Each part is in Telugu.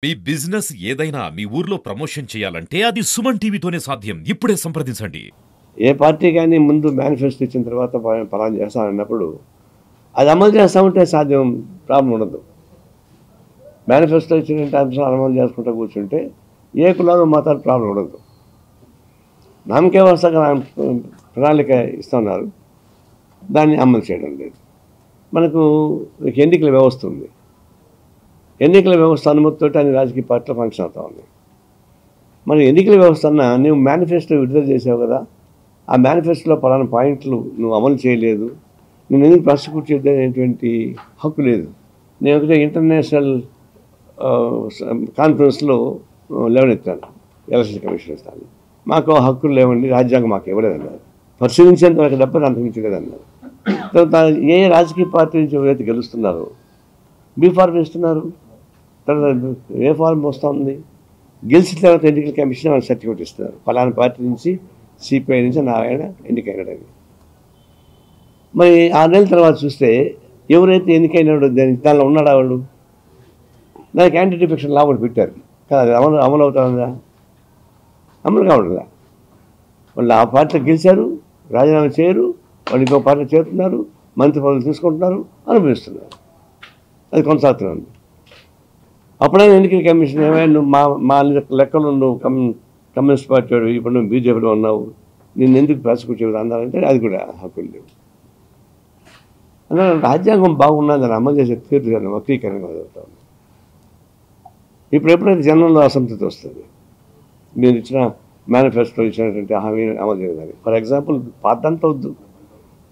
మీ బిజినెస్ ఏదైనా మీ ఊర్లో ప్రమోషన్ చేయాలంటే అది సుమన్ టీవీతోనే సాధ్యం. ఇప్పుడే సంప్రదించండి. ఏ పార్టీ కానీ ముందు మేనిఫెస్టో ఇచ్చిన తర్వాత పలానా చేస్తామన్నప్పుడు అది అమలు చేస్తూ ఉంటే సాధ్యం, ప్రాబ్లం ఉండదు. మేనిఫెస్టో ఇచ్చిన అంశాలు అమలు చేసుకుంటూ కూర్చుంటే ఏ కులాలు మతాలు ప్రాబ్లం ఉండదు. నామకే వ్యవస్థగా ప్రణాళిక ఇస్తున్నారు, దాన్ని అమలు చేయడం లేదు. మనకు ఎన్నికల వ్యవస్థ ఉంది. ఎన్నికల వ్యవస్థ అనుమతితో అన్ని రాజకీయ పార్టీలు ఫంక్షన్ అవుతా ఉంది. మరి ఎన్నికల వ్యవస్థ అన్నా నువ్వు మేనిఫెస్టో విడుదల చేసావు కదా, ఆ మేనిఫెస్టోలో పలానా పాయింట్లు నువ్వు అమలు చేయలేదు, నేను ఎందుకు ప్రాసిక్యూట్ చేద్దానేటువంటి హక్కు లేదు. నేను ఒకటే ఇంటర్నేషనల్ కాన్ఫరెన్స్లో లేవనెత్తాను, ఎలక్షన్ కమిషన్ ఇస్తాను, మాకు హక్కులు లేవండి, రాజ్యాంగం మాకు ఇవ్వలేదన్నారు. పరిశీలించేంత వరకు తప్ప అంతమించలేదన్నారు. తర్వాత ఏ రాజకీయ పార్టీ నుంచి ఎవరైతే గెలుస్తున్నారో బీ ఫార్మ్ ఇస్తున్నారు, తర్వాత ఏ ఫార్మ్ వస్తుంది, గెలిచిన తర్వాత ఎన్నికల కమిషన్ వాళ్ళకి సర్టిఫికేట్ ఇస్తున్నారు, ఫలానా పార్టీ నుంచి సిపిఐ నుంచి నారాయణ ఎన్నికైనాడని. మరి 6 నెలల తర్వాత చూస్తే ఎవరైతే ఎన్నికైనాడో దానిలో ఉన్నాడా వాళ్ళు, దానికి యాంటీ డిఫెక్షన్ లా కూడా పెట్టారు కదా, అది అమలు అవుతుందా? అమలు కావట్లా. వాళ్ళు ఆ పార్టీలో గెలిచారు, రాజీనామా చేయరు, వాళ్ళు ఇంకో పార్టీలో చేరుతున్నారు, మంత్రి పదవులు తీసుకుంటున్నారు, అనుభవిస్తున్నారు, అది కొనసాగుతున్నాను. అప్పుడైనా ఎన్నికల కమిషన్ ఏమైనా నువ్వు మా లెక్కలు నువ్వు కమ్యూనిస్ట్ పార్టీ వాడు, ఇప్పుడు నువ్వు బీజేపీలో ఉన్నావు, నిన్ను ఎందుకు ప్రాసిక్యూట్ చేయదు అన్నారంటే అది కూడా హక్కులు లేవు. అలా రాజ్యాంగం బాగున్నది, దాన్ని అమలు చేసే తీర్పు వక్రీకరణ జరుగుతూ ఉంది. ఇప్పుడు ఎప్పుడైతే జనంలో అసంతృప్తి వస్తుంది, మీరు ఇచ్చిన మేనిఫెస్టో ఇచ్చినటువంటి హామీ అమలు చేయదని. ఫర్ ఎగ్జాంపుల్ పాతంతా వద్దు,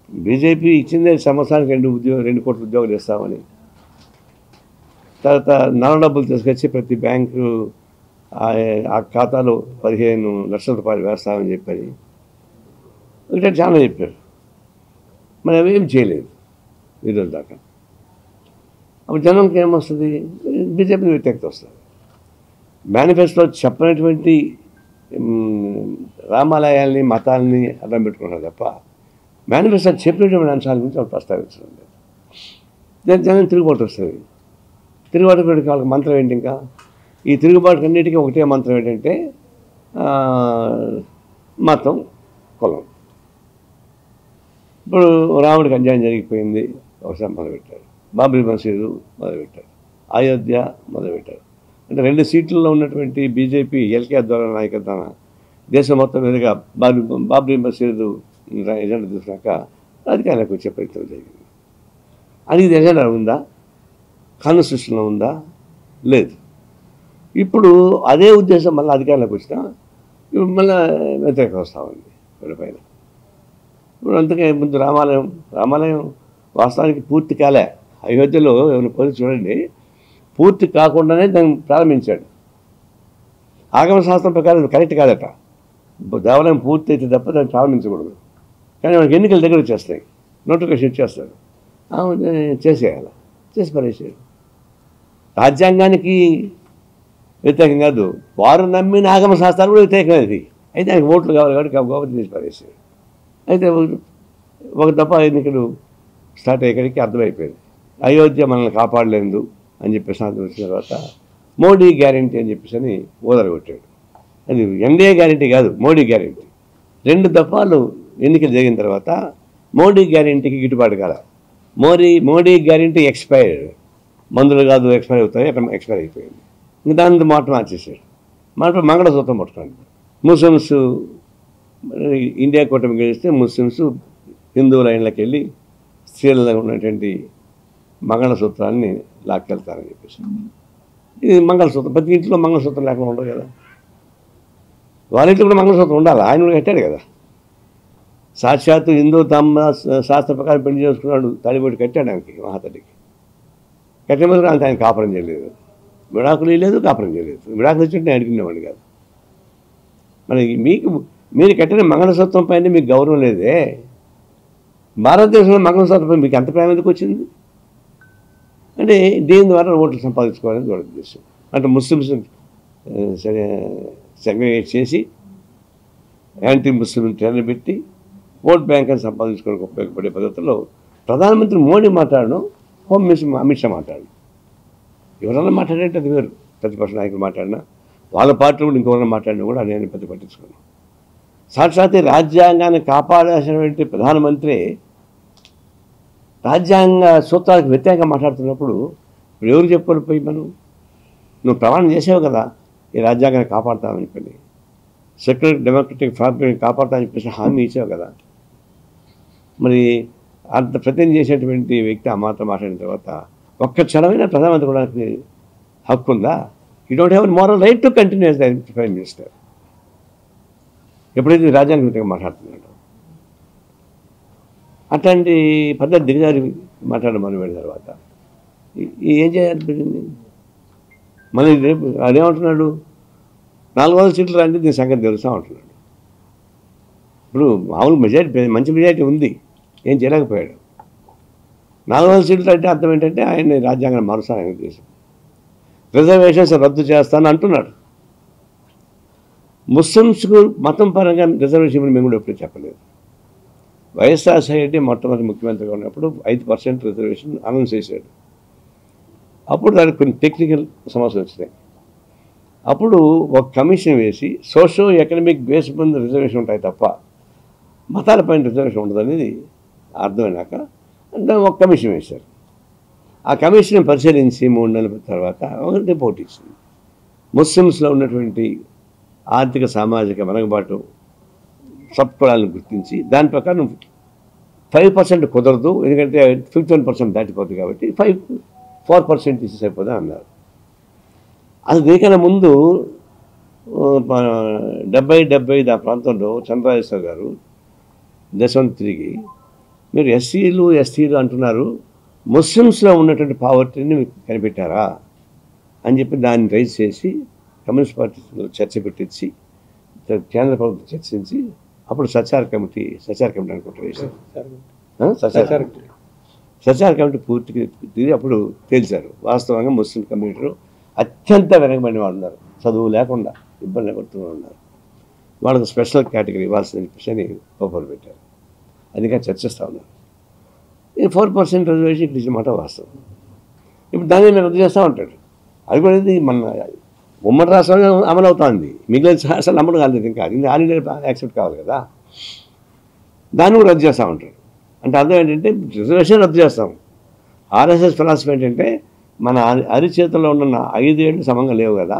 బీజేపీ ఇచ్చిందే సంవత్సరానికి 2 కోట్ల ఉద్యోగాలు ఇస్తామని, తర్వాత నల్ల డబ్బులు తీసుకొచ్చి ప్రతి బ్యాంకు ఆ ఖాతాలో 15 లక్షల రూపాయలు వేస్తామని చెప్పని ఒకటే చాలా చెప్పారు. మరి అవేం చేయలేదు ఈరోజు దాకా. అప్పుడు జనంకి ఏమొస్తుంది, బీజేపీ వ్యతిరేకత వస్తుంది. మేనిఫెస్టోలో చెప్పినటువంటి రామాలయాల్ని మతాలని అడ్డం పెట్టుకున్నారు తప్ప మేనిఫెస్టో చెప్పినటువంటి అంశాల గురించి వాళ్ళు ప్రస్తావించడం లేదు. జనం తిరుగుబాటు వస్తుంది. తిరుగుబాటు పెట్టి వాళ్ళకి మంత్రం ఏంటి, ఇంకా ఈ తిరుగుబాటు అన్నిటికీ ఒకటే మంత్రం ఏంటంటే మతం, కులం. ఇప్పుడు రాముడికి అన్యాయం జరిగిపోయింది, ఒకసారి మొదలుపెట్టారు. బాబ్రీ మసీదు మొదలుపెట్టారు, అయోధ్య మొదలుపెట్టారు. అంటే 2 సీట్లలో ఉన్నటువంటి బీజేపీ ఎల్కే అద్వానీ నాయకత్వాన దేశం మొత్తం మీదుగా బాబ్రీ మసీదు ఎజెండా చూసినాక అధికారులకు వచ్చే ప్రయత్నం జరిగింది. అది ఇది ఎజెండా ఉందా, కాన్స్టిట్యూషన్లో ఉందా? లేదు. ఇప్పుడు అదే ఉద్దేశం మళ్ళీ అధికారంలోకి వచ్చినా ఇప్పుడు మళ్ళీ వ్యతిరేకత వస్తూ ఉంది వీళ్ళపైన. ఇప్పుడు అంతకే ముందు రామాలయం వాస్తవానికి పూర్తి కాలే. అయోధ్యలో ఏమైనా పోయి చూడండి, పూర్తి కాకుండానే దాన్ని ప్రారంభించాడు. ఆగమ శాస్త్రం ప్రకారం అది కరెక్ట్ కాదట, దేవాలయం పూర్తి అయితే తప్ప దాన్ని ప్రారంభించకూడదు. కానీ మనకి ఎన్నికల దగ్గర వచ్చేస్తాయి, నోటిఫికేషన్ ఇచ్చేస్తారు, చేసేయాలి, చేసి పరేసాడు. రాజ్యాంగానికి వ్యతిరేకం కాదు, వారు నమ్మిన ఆగమ శాస్త్రాలు కూడా వ్యతిరేకమైనది. అయితే ఆయనకు ఓట్లు కావాలి కాబట్టి గోపతి చేసి పరేసాడు. అయితే ఒక దఫా ఎన్నికలు స్టార్ట్ అయ్యేక్కడికి అర్థమైపోయింది, అయోధ్య మనల్ని కాపాడలేదు అని చెప్పేసి అర్థం వచ్చిన తర్వాత మోడీ గ్యారంటీ అని చెప్పేసి అని ఓదరగొట్టాడు. అది ఎన్డీఏ గ్యారంటీ కాదు, మోడీ గ్యారంటీ. 2 దఫాలు ఎన్నికలు జరిగిన తర్వాత మోడీ గ్యారంటీకి గిట్టుబాటు కాల. మోడీ గ్యారంటీ ఎక్స్పైర్డ్, మందులు కాదు ఎక్స్పైర్ అవుతాయి, అక్కడ ఎక్స్పైర్ అయిపోయింది. ఇంకా దాని మాట మార్చేసాడు. మంగళసూత్రం పట్టుకోండి. ముస్లిమ్స్ ఇండియా కూటమి గెలిస్తే ముస్లిమ్స్ హిందూ లైన్లోకి వెళ్ళి స్త్రీలలో ఉన్నటువంటి మంగళసూత్రాన్ని లాక్కెళ్తారని చెప్పేసి. ఇది మంగళసూత్రం, ప్రతి ఇంట్లో మంగళసూత్రం లేకుండా ఉండదు కదా, వాళ్ళ ఇంట్లో కూడా మంగళసూత్రం ఉండాలి. ఆయన కూడా కట్టాడు కదా, సాక్షాత్తు హిందూ తమ శాస్త్ర ప్రకారం పెళ్లి చేసుకున్నాడు, తాడిబొట్టు కట్టాడు ఆయనకి, మహాతల్లికి. కట్టేమో అంత ఆయన కాపురం చేయలేదు, విడాకులు లేదు, కాపురం చేయలేదు. విడాకులు వచ్చింటే అడిగినవాడు కాదు. మరి మీరు కట్టిన మంగళసూత్రం పైన మీకు గౌరవం లేదే. భారతదేశంలో మంగళసూత్రం మీకు ఎంత ప్రేమ ఎందుకు వచ్చింది అంటే దీని ద్వారా ఓట్లు సంపాదించుకోవాలని వాళ్ళ ఉద్దేశం. అంటే ముస్లిమ్స్ సెగ్రిగేట్ చేసి యాంటీ ముస్లిం ట్రెండ్ పెట్టి ఓట్ బ్యాంక్ అని సంపాదించుకోవడానికి ఉపయోగపడే పద్ధతిలో ప్రధానమంత్రి మోడీ మాట్లాడడం, హోమ్ మినిస్టర్ అమిత్ షా మాట్లాడడం, ఎవరన్నా మాట్లాడేది అది వేరు. ప్రతిపక్ష నాయకులు మాట్లాడినా, వాళ్ళ పార్టీలో కూడా ఇంకొకరిని మాట్లాడినా కూడా నేను పెద్ద పట్టించుకున్నాను. సాక్షాత్ రాజ్యాంగాన్ని కాపాడాల్సినటువంటి ప్రధానమంత్రి రాజ్యాంగ సూత్రాలకు వ్యతిరేకంగా మాట్లాడుతున్నప్పుడు ఇప్పుడు ఎవరు చెప్పుకొని పోయి నువ్వు ప్రమాణం చేసావు కదా ఈ రాజ్యాంగాన్ని కాపాడుతామని చెప్పి, సెక్యులర్ డెమోక్రటిక్ ఫ్యాబ్రిక్ని కాపాడుతామని చెప్పేసి హామీ ఇచ్చావు కదా. మరి అంత ప్రతిజ్ఞ చేసేటువంటి వ్యక్తి ఆ మాత్రం మాట్లాడిన తర్వాత ఒక్క క్షణమైన ప్రధానమంత్రి కూడా హక్కు ఉందా? You don't have moral right to continue as the prime minister. ఎప్పుడైతే రాజ్యాంగ వ్యతిరేకంగా మాట్లాడుతున్నాడు అట్లాంటి పద్ధతి దిగజారి మాట్లాడడం మొదలుపెట్టిన తర్వాత ఏం చేయాలి? మళ్ళీ రేపు అదేమంటున్నాడు, 400 సీట్లు అంటే దీని సంగతి తెలుసా అంటున్నాడు. ఇప్పుడు మామూలు మెజారిటీ, మంచి మెజారిటీ ఉంది, ఏం చేయలేకపోయాడు. 400 సీట్లు అంటే అర్థం ఏంటంటే ఆయన రాజ్యాంగాన్ని మారుస్తాను ఆయన ఉద్దేశం. రిజర్వేషన్స్ రద్దు చేస్తాను అంటున్నాడు. ముస్లిమ్స్కు మతం పరంగా రిజర్వేషన్ మేము కూడా ఎప్పుడు చెప్పలేదు. వైఎస్ఆర్ సొసైటీ మొట్టమొదటి ముఖ్యమంత్రిగా ఉన్నప్పుడు 5% రిజర్వేషన్ అనౌన్స్ చేశాడు. అప్పుడు దానికి కొన్ని టెక్నికల్ సమస్యలు వచ్చినాయి. అప్పుడు ఒక కమిషన్ వేసి సోషో ఎకనామిక్ బేస్ మీద రిజర్వేషన్ ఉంటాయి తప్ప మతాలపైన రిజర్వేషన్ ఉండదనేది అర్థమైనాక ఒక కమిషన్ వేశారు. ఆ కమిషన్ పరిశీలించి 3 నెలల తర్వాత ఒక రిపోర్ట్ ఇచ్చింది. ముస్లిమ్స్లో ఉన్నటువంటి ఆర్థిక సామాజిక వెనకబాటు సబ్ కులాలను గుర్తించి దాని ప్రకారం 5% కుదరదు, ఎందుకంటే 51% దాటిపోతుంది కాబట్టి 4% ఇచ్చి సరిపోదా అన్నారు. అది దీనికన్నా ముందు 70 ఆ ప్రాంతంలో చంద్రరాజేశ్వర్ గారు దేశం తిరిగి మీరు ఎస్సీలు ఎస్టీలు అంటున్నారు, ముస్లిమ్స్లో ఉన్నటువంటి పావర్టీని మీకు కనిపెట్టారా అని చెప్పి దాన్ని రైజ్ చేసి కమ్యూనిస్ట్ పార్టీలో చర్చ పెట్టించి కేంద్ర ప్రభుత్వం చర్చించి అప్పుడు సచార్ కమిటీ అనుకుంటారు వేశారు. సచార్ కమిటీ పూర్తిగా తిరిగి అప్పుడు తేల్చారు వాస్తవంగా ముస్లిం కమ్యూనిటీలో అత్యంత వెనకబడిన వాళ్ళు ఉన్నారు, చదువు లేకుండా ఇబ్బంది పడుతూ ఉన్నారు, వాళ్ళకు స్పెషల్ కేటగిరీ ఇవ్వాల్సిన విషయాన్ని ఓపెన్ పెట్టారు. అందుకని చర్చిస్తూ ఉన్నారు. ఈ 4% రిజర్వేషన్ ఇక్కడ ఇచ్చిన మాట వాస్తవం. ఇప్పుడు దాన్ని నేను రద్దు చేస్తూ ఉంటాడు. అది కూడా మన ఉమ్మడి రాష్ట్రంలో అమలు అవుతుంది, మిగిలిన అసలు అమలు కాలేదు. ఇంకా అది ఆల్ ఇండియా యాక్సెప్ట్ కావాలి కదా, దాన్ని కూడా రద్దు చేస్తూ ఉంటాడు. అంటే అర్థం ఏంటంటే రిజర్వేషన్ రద్దు చేస్తాం. ఆర్ఎస్ఎస్ ఫిలాసఫీ ఏంటంటే మన అరిచేతుల్లో ఉన్న 5 ఏళ్ళు సమంగా లేవు కదా,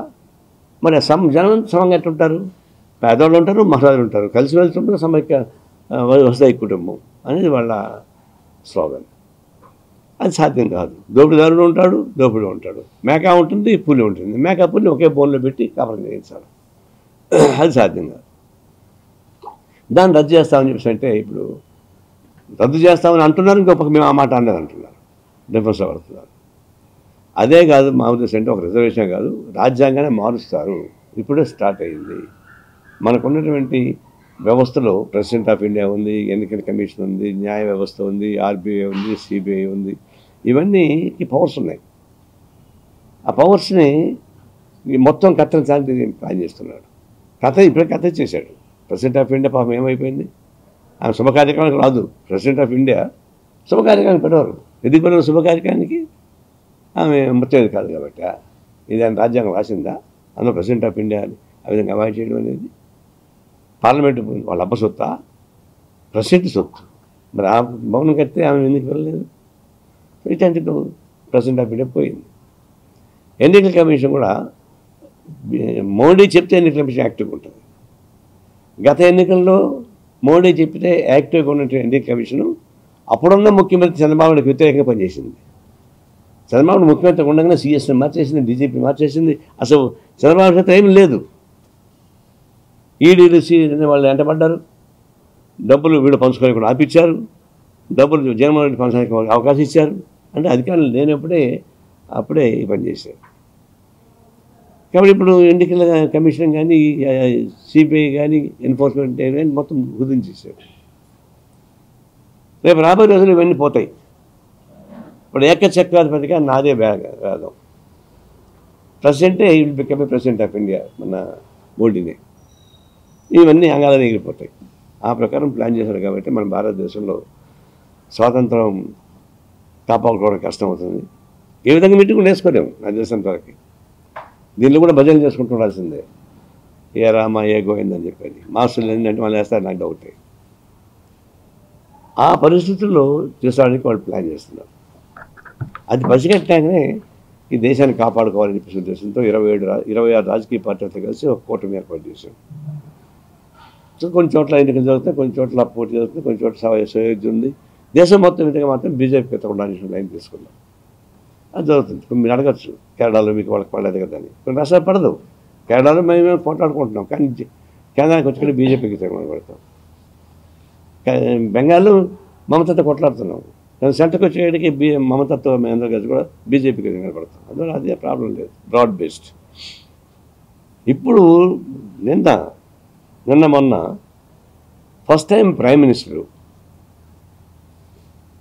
మరి జనం సమంగా ఎట్లుంటారు? పేదవాళ్ళు ఉంటారు, మహిళలు ఉంటారు, కలిసి వెళ్తుంటారు, సమైక్య వస్తాయి కుటుంబం అనేది వాళ్ళ స్లోగన్. అది సాధ్యం కాదు. దోపిడీదారుడు ఉంటాడు, దోపిడీ ఉంటాడు, మేక ఉంటుంది, పులి ఉంటుంది. మేక పులి ఒకే బోన్లో పెట్టి కాపురం చేయించాలి, అది సాధ్యం కాదు. దాన్ని రద్దు చేస్తామని చెప్పేసి అంటే ఇప్పుడు రద్దు చేస్తామని అంటున్నారు, ఇంకొక మేము ఆ మాట అనలేదు అంటున్నారు, డిఫెన్స్ పడుతున్నారు. అదే కాదు మా ఉద్దేశం అంటే ఒక రిజర్వేషన్ కాదు, రాజ్యాంగాన్ని మారుస్తారు. ఇప్పుడే స్టార్ట్ అయ్యింది. మనకున్నటువంటి వ్యవస్థలో ప్రెసిడెంట్ ఆఫ్ ఇండియా ఉంది, ఎన్నికల కమిషన్ ఉంది, న్యాయ వ్యవస్థ ఉంది, ఆర్బీఐ ఉంది, సిబిఐ ఉంది, ఇవన్నీ పవర్స్ ఉన్నాయి. ఆ పవర్స్ని మొత్తం కత్తిరించాలని ప్లాన్ చేస్తున్నాడు. ఇప్పుడే కథ చేశాడు. ప్రెసిడెంట్ ఆఫ్ ఇండియా పాపం ఏమైపోయింది, ఆమె శుభకార్యక్రమానికి రాదు. ప్రెసిడెంట్ ఆఫ్ ఇండియా శుభకార్యక్రమానికి పెట్టవారు. ఎందుకు పెట్టారు శుభకార్యక్రమానికి? ఆమె ముత్తేది కాదు కాబట్టి. ఇది ఆయన రాజ్యాంగం రాసిందా అందులో ప్రెసిడెంట్ ఆఫ్ ఇండియా అని ఆ విధంగా అవాయిడ్ చేయడం అనేది? పార్లమెంటు వాళ్ళ అబ్బ సొత్తా, ప్రెసిడెంట్ సొత్తు. మరి ఆ భవనం కడితే ఆమె ఎందుకు వెళ్ళలేదు? ఇట్లాంటి ప్రెసిడెంట్ ఆఫ్ ఇండియా పోయింది. ఎన్నికల కమిషన్ కూడా మోడీ చెప్తే ఎన్నికల కమిషన్ యాక్టివ్గా ఉంటుంది. గత ఎన్నికల్లో మోడీ చెప్తే యాక్టివ్గా ఉన్నటువంటి ఎన్నికల కమిషను అప్పుడున్న ముఖ్యమంత్రి చంద్రబాబుకి వ్యతిరేకంగా పనిచేసింది. చంద్రబాబు ముఖ్యమంత్రి ఉండగానే సిఎస్ని మార్చేసింది, డీజీపీ మార్చేసింది. అసలు చంద్రబాబు చేత ఏమీ లేదు. ఈడీలు వాళ్ళు వెంటబడ్డారు, డబ్బులు వీడు పంచుకోలేకుండా ఆపిచ్చారు, డబ్బులు జగన్మోహన్ రెడ్డి పంచడానికి అవకాశం ఇచ్చారు. అంటే అధికారులు లేనప్పుడే అప్పుడే పనిచేశారు. కాబట్టి ఇప్పుడు ఎన్నికల కమిషన్ కానీ సిబిఐ కానీ ఎన్ఫోర్స్మెంట్ కానీ మొత్తం కుదించేశారు. రేపు రాబోయే రోజులు ఇవన్నీ పోతాయి. ఇప్పుడు ఏకచక్రాధిపతిగా నాదే వేదం. ప్రెసిడెంటే will become a president of India, మన మోడీనే. ఇవన్నీ అంగాలను ఎగిరిపోతాయి. ఆ ప్రకారం ప్లాన్ చేశారు. కాబట్టి మన భారతదేశంలో స్వాతంత్రం కాపాడుకోవడం కష్టమవుతుంది. ఏ విధంగా మీటింగ్ వేసుకోలేము నా దేశం వరకు. దీనిలో కూడా భజన చేసుకుంటూ ఉండాల్సిందే. ఏ రామ ఏ గోవిందని చెప్పేది మాస్టర్లు ఏంటంటే వాళ్ళు వేస్తారు, నాకు డౌటే. ఆ పరిస్థితుల్లో చేసడానికి వాళ్ళు ప్లాన్ చేస్తున్నారు. అది పసిగట్టాకనే ఈ దేశాన్ని కాపాడుకోవాలని చెప్పేసి ఉద్దేశంతో 26 రాజకీయ పార్టీలతో కలిసి ఒక కూటమి ఏర్పాటు చేశాం. సో కొన్ని చోట్ల ఎన్నికలు జరుగుతాయి, కొన్ని చోట్ల పోటీ జరుగుతుంది, కొన్ని చోట్ల సయోధ్య ఉంది. దేశం మొత్తం విధంగా మాత్రం బీజేపీ ఎత్తకుండా లైన్ తీసుకున్నాం. అది జరుగుతుంది. మీరు అడగచ్చు, కేరళలో మీకు వాళ్ళకి పడలేదు కదా అని. కొన్ని రాష్ట్రాలు పడదు. కేరళలో మేము పోట్లాడుకుంటున్నాం, కానీ కేంద్రానికి వచ్చి బీజేపీకి పడతాం. బెంగాల్లో మమతతో కొట్లాడుతున్నాం, కానీ సెంటర్కి వచ్చేటికి మమతతో మేమందరూ కలిసి కూడా బీజేపీకి నిలబడతాం. అందువల్ల అదే ప్రాబ్లం లేదు, బ్రాడ్ బేస్డ్. ఇప్పుడు నిన్న మొన్న ఫస్ట్ టైం ప్రైమ్ మినిస్టరు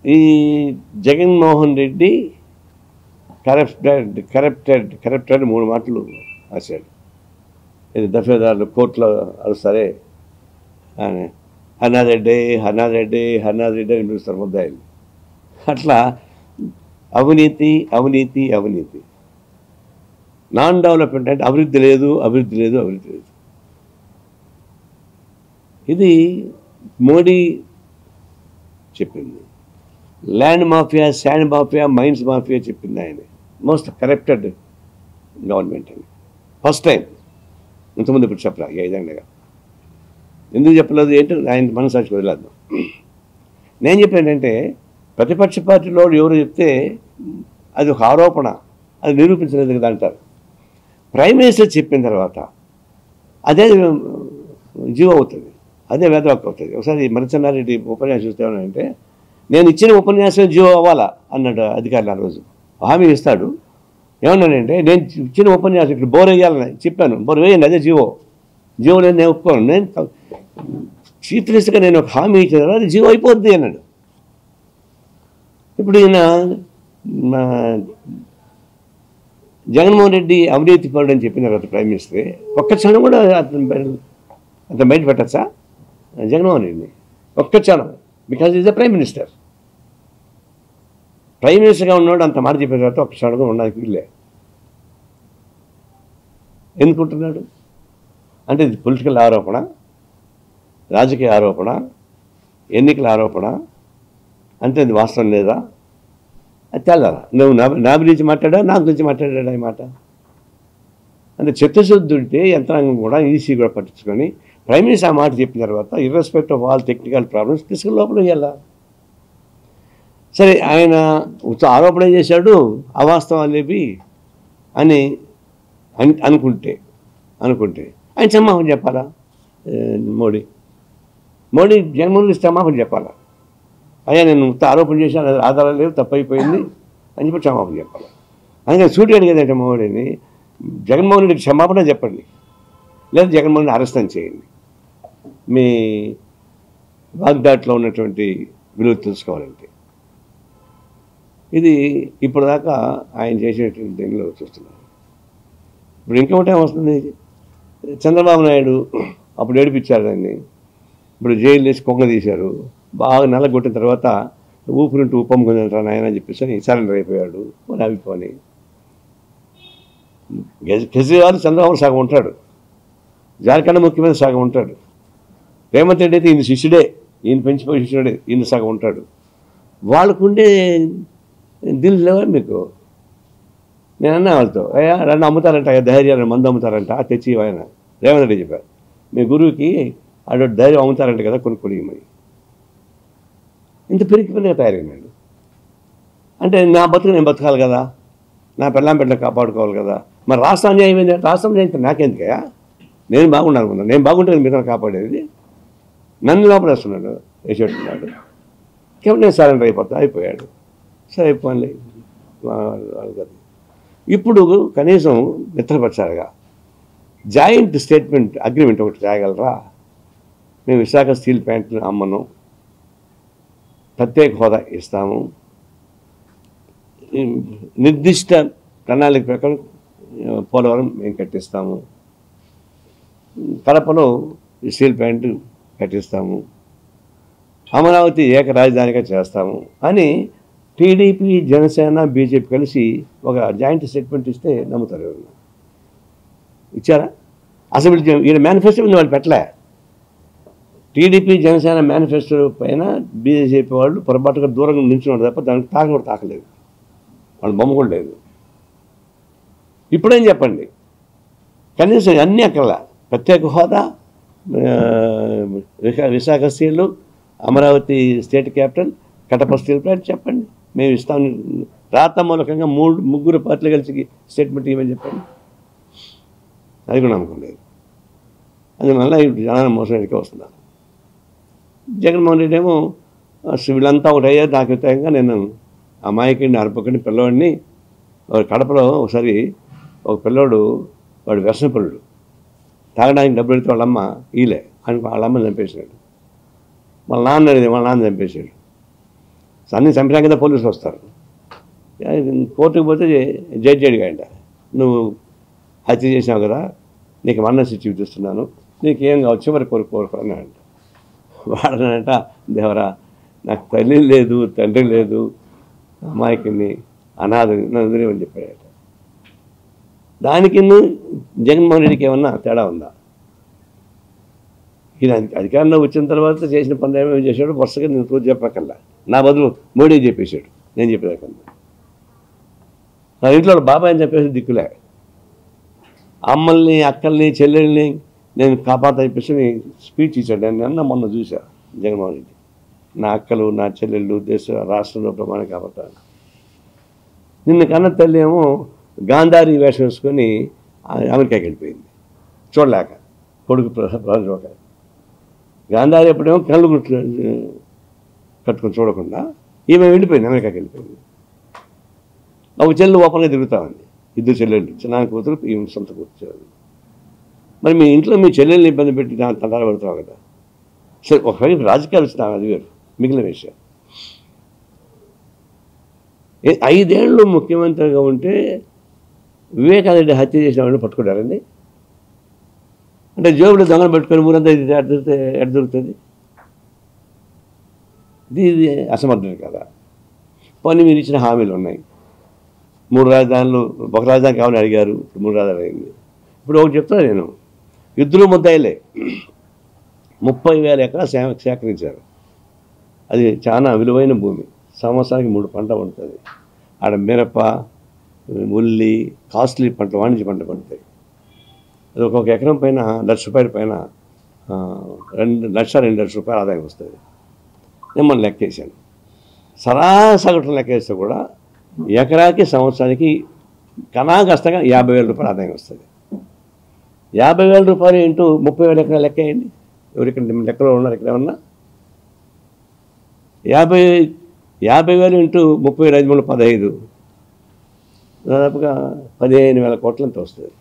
ఈ జగన్మోహన్ రెడ్డి కరప్టెడ్ 3 మాటలు రాశాడు. ఇది దఫేదారులు కోర్టులో అరుస్తారే అని హన్నారెడ్డి అని పిలుస్తారు ముద్దాయిలు. అట్లా అవినీతి అవినీతి అవినీతి. నాన్ డెవలప్మెంట్ అంటే అభివృద్ధి లేదు. ఇది మోడీ చెప్పింది. Land mafia, sand mafia, mines mafia చెప్పింది ఆయన. మోస్ట్ కరప్టెడ్ గవర్నమెంట్ అని ఫస్ట్ టైం. ఇంతకుముందు ఇప్పుడు చెప్పరా 5 ఏళ్ళగా ఎందుకు చెప్పలేదు ఏంటి ఆయన మనసాక్షి వదిలేద్దాం. నేను చెప్పానంటే ప్రతిపక్ష పార్టీలో ఎవరు చెప్తే అది ఒక ఆరోపణ, అది నిరూపించలేదు కదా అంటారు. ప్రైమ్ మినిస్టర్ చెప్పిన తర్వాత అదే జీవో అవుతుంది, అదే వేదవాక్యం అవుతుంది. ఒకసారి మరిచెన్నారెడ్డి ఉపన్యాసం చూస్తేమంటే నేను ఇచ్చిన ఉపన్యాసం జీవో అవ్వాలా అన్నాడు అధికారులు. ఆ రోజు హామీ ఇస్తాడు. ఏమన్నానంటే నేను ఇచ్చిన ఉపన్యాసం ఇక్కడ బోర్ వేయాలని చెప్పాను, బోర్ వేయండి అదే జీవో నేను ఒప్పుకోను. నేను చీఫ్ మినిస్టర్గా నేను ఒక హామీ ఇచ్చిన తర్వాత అది జీవో అయిపోద్ది అన్నాడు. ఇప్పుడు ఈయన జగన్మోహన్ రెడ్డి అవినీతి పరుడు అని చెప్పిన తర్వాత ప్రైమ్ మినిస్టరే ఒక్క క్షణం కూడా అతను బయట పెట్టచ్చా జగన్మోహన్ రెడ్డిని? ఒక్క క్షణం. Because is the prime minister. Prime మినిస్టర్గా ఉన్నాడు అంత మాట చెప్పిన తర్వాత ఒక్క క్షణం ఉండడానికి వీళ్ళే. ఎందుకుంటున్నాడు అంటే ఇది పొలిటికల్ ఆరోపణ, రాజకీయ ఆరోపణ, ఎన్నికల ఆరోపణ అంటే అది వాస్తవం లేదా? అది తెల్లాలా? నువ్వు నా గురించి మాట్లాడా, నా గురించి మాట్లాడా ఈ మాట? అంటే చిత్తశుద్ధి ఉంటే యంత్రాంగం కూడా ఈసీ కూడా పట్టించుకొని ప్రైమ్ మినిస్టర్ ఆ మాట చెప్పిన తర్వాత ఇర్రెస్పెక్ట్ ఆఫ్ ఆల్ టెక్నికల్ ప్రాబ్లమ్స్ తీసుకుని లోపల వెళ్ళా. సరే ఆయన ఆరోపణ చేశాడు అవాస్తవం లేవి అని అనుకుంటే ఆయన క్షమాపణ చెప్పాలా? మోడీ జగన్మోహన్ రెడ్డి క్షమాపణ చెప్పాలా? అయ్యా నేను ఆరోపణ చేశాను, ఆధారాలు లేవు, తప్పైపోయింది అని చెప్పి క్షమాపణ చెప్పాలి. అందుకని సూటి అడిగేదంటే మోడీని, జగన్మోహన్ రెడ్డికి క్షమాపణ చెప్పండి, లేదా జగన్మోహన్ రెడ్డి అరెస్ట్ చేయండి. మీ వాగ్దాట్లో ఉన్నటువంటి విలువ తెలుసుకోవాలంటే ఇది ఇప్పటిదాకా ఆయన చేసేటువంటి దీనిలో చూస్తున్నాను. ఇప్పుడు ఇంకొకటి ఏమొస్తుంది, చంద్రబాబు నాయుడు అప్పుడు ఏడిపించారు దాన్ని, ఇప్పుడు జైలు వేసి కొంగ తీశారు, బాగా నల్లగొట్టిన తర్వాత ఊపిరింటూ ఉప్పమ్ముకుంటారు ఆయన అని చెప్పేసి సరెండర్ అయిపోయాడు. మరి అవిపోని కేజ్రీవాల్ చంద్రబాబు సగం ఉంటాడు, జార్ఖండ్ ముఖ్యమంత్రి సగం ఉంటాడు, రేవంత్ రెడ్డి అయితే ఈయన శిష్యుడే, ఈయన పెంచిపోయి శిష్యుడే, ఈయన సగం ఉంటాడు. వాళ్ళకుండే దీని లేవా మీకు? నేను అన్నా వాళ్ళతో, అయ్యా రెండు అమ్ముతారంట, ధైర్యాన్ని మందు అమ్ముతారంట, తెచ్చి ఆయన రేవంత్ రెడ్డి చెప్పారు, మీ గురువుకి ఆడు ధైర్యం అమ్ముతారంట కదా కొనుక్కొని మరి. ఇంత పెరిగిపోయినా తయారైనాడు అంటే నా బతుకు నేను బతకాలి కదా, నా పెళ్ళాం బిడ్డలు కాపాడుకోవాలి కదా. మరి రాష్ట్రం అన్యాయం ఏంటంటే రాష్ట్రం అన్యాయం నాకెందుకయ్యా, నేను బాగుండాలి అనుకున్నాను, నేను బాగుంటే మిగతా కాపాడేది. నన్ను లోపలేస్తున్నాడు, వేసేట్టున్నాడు. కాబట్టి నేను సరెండర్ అయిపోయాడు. సరే అయిపోయింది వాళ్ళకి. ఇప్పుడు కనీసం మిత్రపక్షాలుగా జాయింట్ స్టేట్మెంట్ అగ్రిమెంట్ ఒకటి రాయగలరా? మేము విశాఖ స్టీల్ ప్లాంట్ను అమ్మను, ప్రత్యేక హోదా ఇస్తాము, నిర్దిష్ట ప్రణాళిక ప్రకారం పోలవరం మేము కట్టిస్తాము, కడపలో స్టీల్ ప్లాంట్ కట్టిస్తాము, అమరావతి ఏక రాజధానిగా చేస్తాము అని టీడీపీ, జనసేన, బీజేపీ కలిసి ఒక జాయింట్ స్టేట్మెంట్ ఇస్తే నమ్ముతారు ఎవరు? ఇచ్చారా? అసెంబ్లీ ఈయన మేనిఫెస్టో ఉంది, వాళ్ళు పెట్టలే. టీడీపీ జనసేన మేనిఫెస్టో పైన బీజేపీ వాళ్ళు పొరపాటుగా దూరంగా నిల్చున్నారు తప్ప దానికి కూడా తాకలేదు, వాళ్ళ బొమ్మ కూడా లేదు. ఇప్పుడేం చెప్పండి, కనీసం అన్నీ అక్కడ ప్రత్యేక హోదా, Visakha steel, Amaravati state capital, Kadapa steel plant చెప్పండి, మేము ఇస్తాం. రాత మూలకంగా ముగ్గురు పార్టీలు కలిసి స్టేట్మెంట్ ఇవ్వని చెప్పండి, అది కూడా నమ్మకం లేదు. అందువల్ల జనాన్ని మోసం ఎడికే వస్తున్నారు. జగన్మోహన్ రెడ్డి ఏమో వీళ్ళంతా ఒకటి అయ్యారు, నాకు వ్యతిరేకంగా నేను అమాయకుడిని అర్పకుడిని పిల్లవాడిని. కడపలో ఒకసారి ఒక పిల్లోడు, వాడు వ్యసనపరుడు, తాగడానికి డబ్బులు పెడితే వాళ్ళమ్మ ఈలే అని వాళ్ళ అమ్మని చంపేశాడు. వాళ్ళ నాన్న చంపేశాడు. అన్నీ చంపినా కదా పోలీసులు వస్తారు. కోర్టుకు పోతే జడ్జి అడిగాయంట, నువ్వు హత్య చేసినావు కదా, నీకు మరణ శిక్ష విధిస్తున్నాను, నీకేం కావచ్చు చివరి కోరుకోరుకున్నాడంట. వాడనంట, దేవరా నాకు తల్లి లేదు తండ్రి లేదు, అమాయకుని అనాథని నన్ను వదిలేమని చెప్పాడట. దానికి జగన్మోహన్ రెడ్డికి ఏమన్నా తేడా ఉందా? ఈయన అధికారంలో వచ్చిన తర్వాత చేసిన పనులు ఏమేమి చేశాడు వరుసగా నేను రోజు చెప్పకల్లా, నా బదులు మోడీ చెప్పేశాడు, నేను చెప్పేదాకన్నా. నా ఇంట్లో బాబాయ్ అని చెప్పేసి దిక్కులే, అమ్మల్ని అక్కల్ని చెల్లెల్ని నేను కాపాడుతా చెప్పేసి స్పీచ్ ఇచ్చాడు. నేను మొన్న చూసా జగన్మోహన్ రెడ్డి, నా అక్కలు నా చెల్లెళ్ళు రాష్ట్రంలో ప్రమాణం కాపాడుతాను. నిన్న కన్న తల్లి ఏమో గాంధారి వేషం వేసుకొని అమెరికాకి వెళ్ళిపోయింది చూడలేక, కొడుకు ప్రధాన. గాంధారి ఎప్పుడేమో కళ్ళు కట్టుకొని చూడకుండా ఈమె వెళ్ళిపోయింది, అమెరికాకి వెళ్ళిపోయింది. ఒక చెల్లెలు ఓపెన్గా తిరుగుతా ఉంది, ఇద్దరు చెల్లెళ్ళు, చిన్న కూతురు ఈమె సొంత కూతురు. మరి మీ ఇంట్లో మీ చెల్లెల్ని ఇబ్బంది పెట్టి తంటాలు పెడతావు కదా. సరే ఒకవైపు రాజకీయాలు వచ్చినా అది వేరు, మిగిలిన విషయం. 5 ఏళ్ళు ముఖ్యమంత్రిగా ఉంటే వివేకానంద హత్య చేసిన వాడిని పట్టుకుంటారండి. అంటే జోబులు దొంగలు పెట్టుకొని ఊరంతా ఇది ఎడ దొరుకుతుంది? ఇది అసమర్థం కదా. పోనీ మీరు ఇచ్చిన హామీలు ఉన్నాయి, 3 రాజధానులు, ఒక రాజధాని కావాలని అడిగారు, 3 రాజధానులు అయింది. ఇప్పుడు ఒకటి చెప్తున్నా నేను, ఇద్దరు ముద్దాయిలే 30,000 ఎకరాలు సేకరించారు. అది చాలా విలువైన భూమి, సంవత్సరానికి 3 పంట పండుతుంది. ఆడ మిరప, ఉల్లి, కాస్ట్లీ పంట, వాణిజ్య పంట పండుతాయి. అది ఒక్కొక్క ఎకరం పైన ₹1,00,000 పైన 1,02,00,000 రూపాయలు ఆదాయం వస్తుంది. నేను మనం లెక్కేసాను, సగటున లెక్కేస్తే కూడా ఎకరాకి సంవత్సరానికి కష్టంగా ₹50,000 ఆదాయం వస్తుంది. ₹50,000 ఇంటూ 30,000 ఎకరాలు లెక్క వేయండి. ఎవరిక్కడ లెక్కలో ఉన్నారు ఇక్కడ ఏమన్నా? 50,000 ఇంటూ 30,000 15, దాదాపుగా 15,000 కోట్లంత వస్తుంది.